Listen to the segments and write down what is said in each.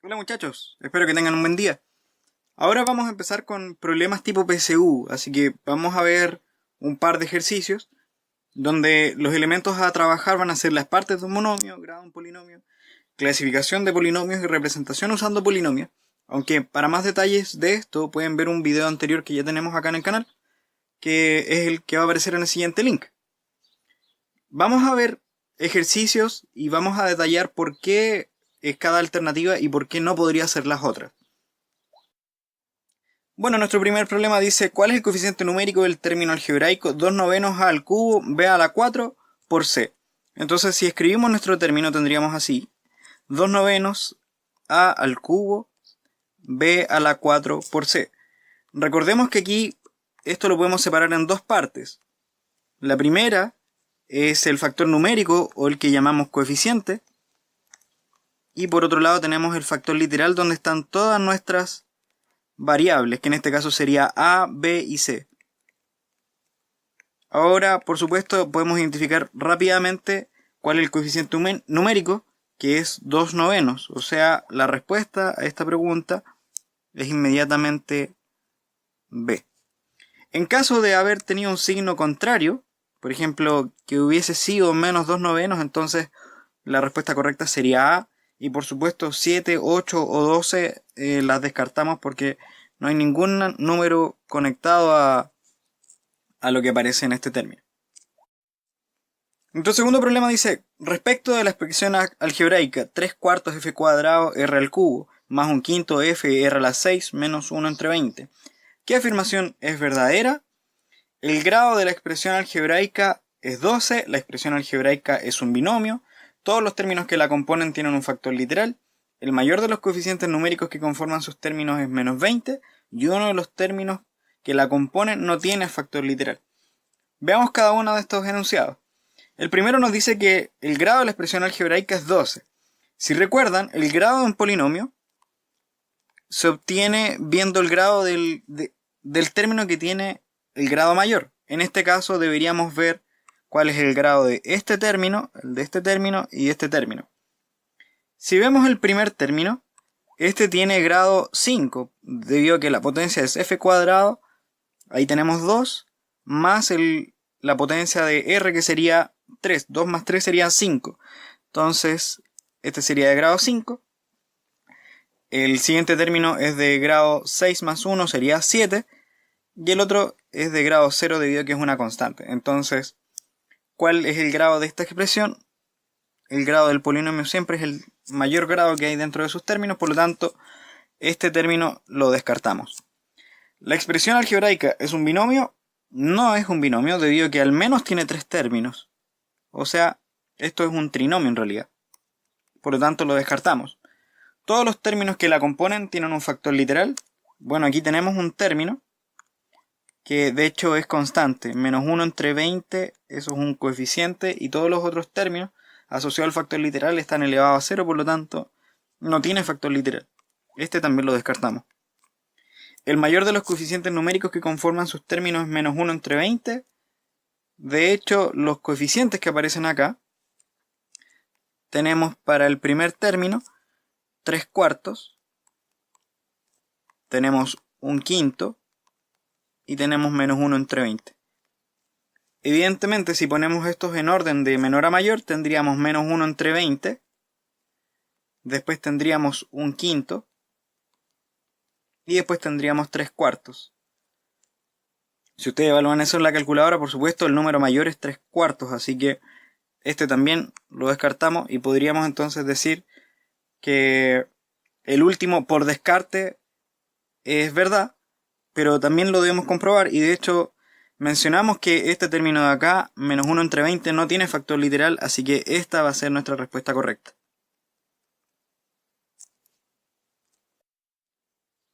Hola muchachos, espero que tengan un buen día. Ahora vamos a empezar con problemas tipo PSU, así que vamos a ver un par de ejercicios donde los elementos a trabajar van a ser las partes de un monomio, grado de un polinomio, clasificación de polinomios y representación usando polinomios. Aunque para más detalles de esto pueden ver un video anterior que ya tenemos acá en el canal, que es el que va a aparecer en el siguiente link. Vamos a ver ejercicios y vamos a detallar por qué es cada alternativa y por qué no podría ser las otras. Bueno, nuestro primer problema dice, ¿cuál es el coeficiente numérico del término algebraico 2/9 a al cubo b a la 4 por c? Entonces, si escribimos nuestro término, tendríamos así, 2/9 a al cubo b a la 4 por c. Recordemos que aquí esto lo podemos separar en dos partes. La primera es el factor numérico o el que llamamos coeficiente. Y por otro lado tenemos el factor literal donde están todas nuestras variables, que en este caso sería A, B y C. Ahora, por supuesto, podemos identificar rápidamente cuál es el coeficiente numérico, que es 2/9. O sea, la respuesta a esta pregunta es inmediatamente B. En caso de haber tenido un signo contrario, por ejemplo, que hubiese sido menos 2/9, entonces la respuesta correcta sería A. Y por supuesto 7, 8 o 12 las descartamos porque no hay ningún número conectado a lo que aparece en este término. Nuestro segundo problema dice, respecto de la expresión algebraica 3/4 f cuadrado r al cubo más 1/5 f r a la 6 menos 1 entre 20. ¿Qué afirmación es verdadera? El grado de la expresión algebraica es 12, la expresión algebraica es un binomio, todos los términos que la componen tienen un factor literal, el mayor de los coeficientes numéricos que conforman sus términos es menos 20 y uno de los términos que la componen no tiene factor literal. Veamos cada uno de estos enunciados. El primero nos dice que el grado de la expresión algebraica es 12. Si recuerdan, el grado de un polinomio se obtiene viendo el grado del término que tiene el grado mayor. En este caso deberíamos ver cuál es el grado de este término, el de este término y este término. Si vemos el primer término, este tiene grado 5, debido a que la potencia es f cuadrado, ahí tenemos 2, más la potencia de r que sería 3, 2 más 3 sería 5. Entonces, este sería de grado 5. El siguiente término es de grado 6 más 1 sería 7. Y el otro es de grado 0 debido a que es una constante. Entonces, ¿cuál es el grado de esta expresión? El grado del polinomio siempre es el mayor grado que hay dentro de sus términos, por lo tanto, este término lo descartamos. ¿La expresión algebraica es un binomio? No es un binomio debido a que al menos tiene 3 términos. O sea, esto es un trinomio en realidad. Por lo tanto, lo descartamos. ¿Todos los términos que la componen tienen un factor literal? Bueno, aquí tenemos un término que de hecho es constante, menos 1 entre 20, eso es un coeficiente, y todos los otros términos asociados al factor literal están elevados a 0, por lo tanto no tiene factor literal. Este también lo descartamos. El mayor de los coeficientes numéricos que conforman sus términos es menos 1 entre 20. De hecho, los coeficientes que aparecen acá, tenemos para el primer término 3/4, tenemos 1/5, y tenemos menos 1 entre 20. Evidentemente, si ponemos estos en orden de menor a mayor, tendríamos menos 1 entre 20. Después tendríamos 1/5. Y después tendríamos 3/4. Si ustedes evalúan eso en la calculadora, por supuesto, el número mayor es 3/4. Así que este también lo descartamos. Y podríamos entonces decir que el último, por descarte, es verdad. Pero también lo debemos comprobar, y de hecho mencionamos que este término de acá, menos 1 entre 20, no tiene factor literal, así que esta va a ser nuestra respuesta correcta.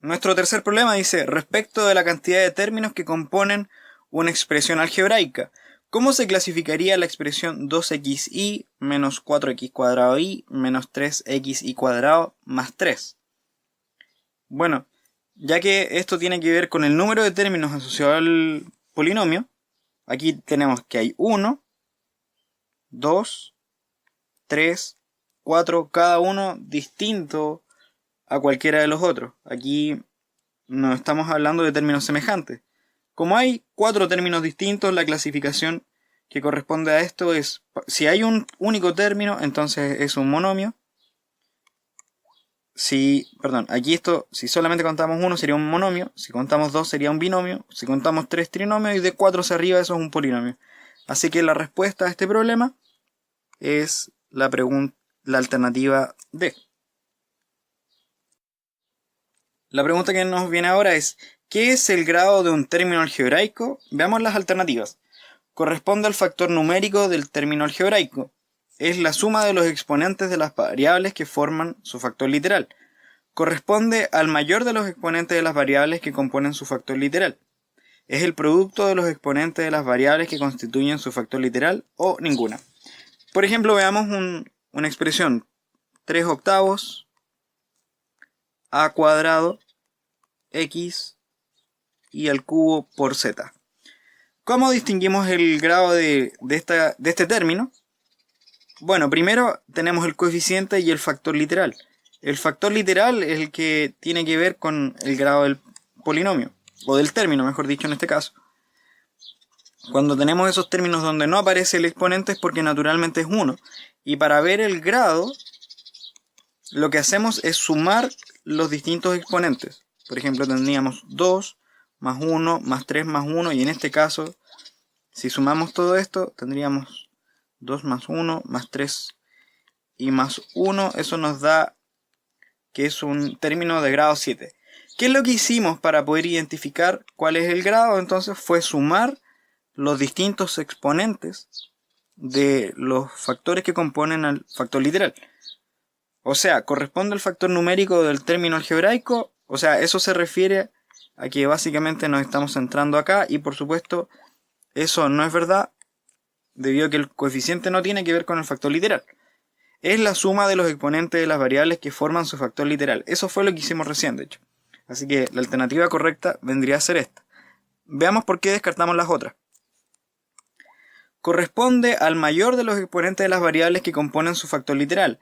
Nuestro tercer problema dice, respecto de la cantidad de términos que componen una expresión algebraica, ¿cómo se clasificaría la expresión 2xy menos 4x cuadrado y menos 3xy cuadrado más 3? Bueno, ya que esto tiene que ver con el número de términos asociado al polinomio, aquí tenemos que hay 1, 2, 3, 4, cada uno distinto a cualquiera de los otros. Aquí no estamos hablando de términos semejantes. Como hay 4 términos distintos, la clasificación que corresponde a esto es, si hay un único término, entonces es un monomio. Si solamente contamos 1 sería un monomio, si contamos 2 sería un binomio, si contamos 3 trinomio y de 4 hacia arriba eso es un polinomio. Así que la respuesta a este problema es la alternativa D. La pregunta que nos viene ahora es, ¿qué es el grado de un término algebraico? Veamos las alternativas. Corresponde al factor numérico del término algebraico. Es la suma de los exponentes de las variables que forman su factor literal. Corresponde al mayor de los exponentes de las variables que componen su factor literal. Es el producto de los exponentes de las variables que constituyen su factor literal o ninguna. Por ejemplo, veamos una expresión 3 octavos a cuadrado x y al cubo por z. ¿Cómo distinguimos el grado de este término? Bueno, primero tenemos el coeficiente y el factor literal. El factor literal es el que tiene que ver con el grado del polinomio, o del término, mejor dicho en este caso. Cuando tenemos esos términos donde no aparece el exponente es porque naturalmente es 1. Y para ver el grado, lo que hacemos es sumar los distintos exponentes. Por ejemplo, tendríamos 2 más 1 más 3 más 1, y en este caso, si sumamos todo esto, tendríamos 2 más 1 más 3 y más 1. Eso nos da que es un término de grado 7. ¿Qué es lo que hicimos para poder identificar cuál es el grado? Entonces fue sumar los distintos exponentes de los factores que componen al factor literal. O sea, corresponde al factor numérico del término algebraico. O sea, eso se refiere a que básicamente nos estamos centrando acá, y por supuesto eso no es verdad, debido a que el coeficiente no tiene que ver con el factor literal. Es la suma de los exponentes de las variables que forman su factor literal. Eso fue lo que hicimos recién, de hecho. Así que la alternativa correcta vendría a ser esta. Veamos por qué descartamos las otras. Corresponde al mayor de los exponentes de las variables que componen su factor literal.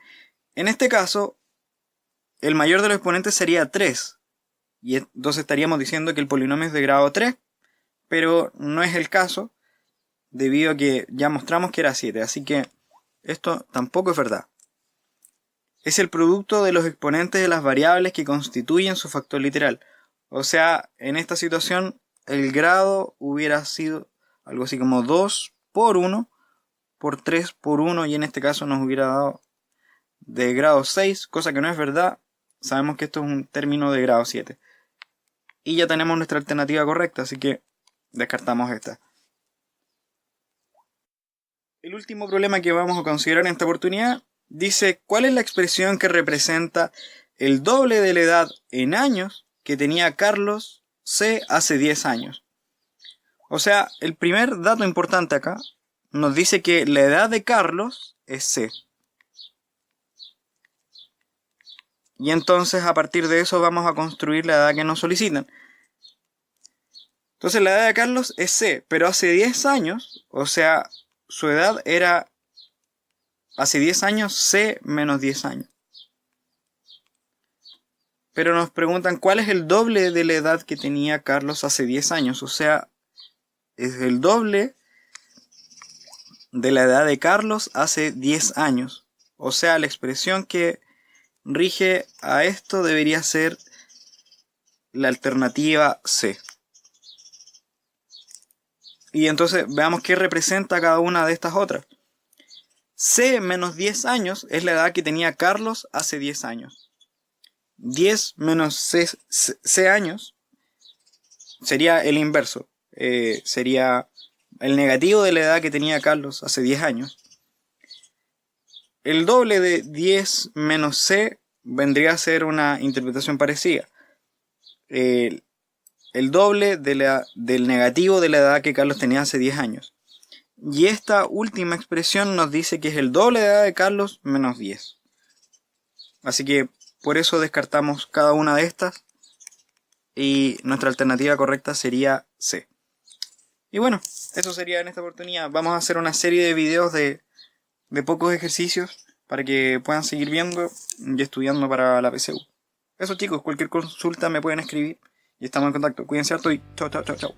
En este caso, el mayor de los exponentes sería 3. Y entonces estaríamos diciendo que el polinomio es de grado 3, pero no es el caso, debido a que ya mostramos que era 7. Así que esto tampoco es verdad. Es el producto de los exponentes de las variables que constituyen su factor literal. O sea, en esta situación el grado hubiera sido algo así como 2 por 1 por 3 por 1, y en este caso nos hubiera dado de grado 6, cosa que no es verdad. Sabemos que esto es un término de grado 7. Y ya tenemos nuestra alternativa correcta, así que descartamos esta. El último problema que vamos a considerar en esta oportunidad dice: ¿cuál es la expresión que representa el doble de la edad en años que tenía Carlos C hace 10 años? O sea, el primer dato importante acá nos dice que la edad de Carlos es C. Y entonces a partir de eso vamos a construir la edad que nos solicitan. Entonces la edad de Carlos es C, pero hace 10 años, o sea, su edad era hace 10 años C menos 10 años. Pero nos preguntan cuál es el doble de la edad que tenía Carlos hace 10 años. O sea, es el doble de la edad de Carlos hace 10 años. O sea, la expresión que rige a esto debería ser la alternativa C. Y entonces veamos qué representa cada una de estas otras. C menos 10 años es la edad que tenía Carlos hace 10 años. 10 menos C años sería el inverso. Sería el negativo de la edad que tenía Carlos hace 10 años. El doble de 10 menos C vendría a ser una interpretación parecida. El doble del negativo de la edad que Carlos tenía hace 10 años. Y esta última expresión nos dice que es el doble de la edad de Carlos menos 10. Así que por eso descartamos cada una de estas. Y nuestra alternativa correcta sería C. Y bueno, eso sería en esta oportunidad. Vamos a hacer una serie de videos de pocos ejercicios para que puedan seguir viendo y estudiando para la PSU. Eso chicos, cualquier consulta me pueden escribir y estamos en contacto. Cuídense harto y chao, chao, chao, chao.